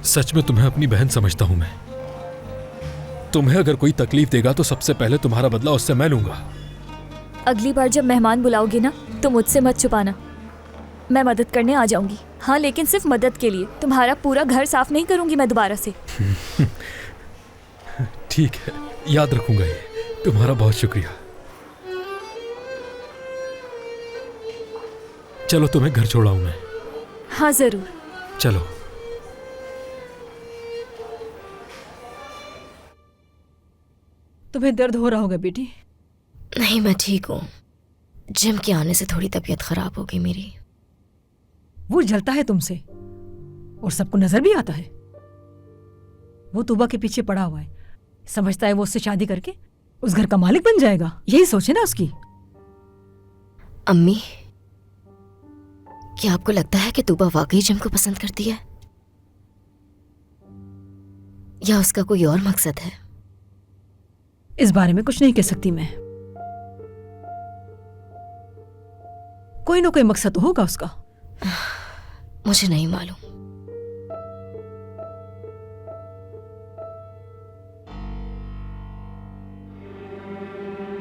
सच में तुम्हें अपनी बहन समझता हूं मैं। तुम्हें अगर कोई तकलीफ देगा तो सबसे पहले तुम्हारा बदला उससे मैं लूंगा। अगली बार जब मेहमान बुलाओगे ना तो मुझसे मत छुपाना। मैं मदद करने आ जाऊंगी। हाँ, लेकिन सिर्फ मदद के लिए। तुम्हारा पूरा घर साफ नहीं करूंगी मैं दोबारा से। ठीक है, याद रखूंगा ये। तुम्हारा बहुत शुक्रिया। चलो तुम्हें घर छोड़ाऊं मैं। हाँ जरूर। चलो। तुम्हें दर्द हो रहा होगा बेटी। नहीं, मैं ठीक हूँ। जिम के आने से थोड़ी तबीयत खराब हो गई मेरी। वो जलता है तुमसे और सबको नजर भी आता है। वो तूबा के पीछे पड़ा हुआ है, समझता है वो उससे शादी करके उस घर का मालिक बन जाएगा। यही सोचे ना उसकी। अम्मी, क्या आपको लगता है कि तूबा वाकई जिम को पसंद करती है, या उसका कोई और मकसद है? इस बारे में कुछ नहीं कह सकती मैं। कोई ना कोई मकसद तो होगा उसका। मुझे नहीं मालूम।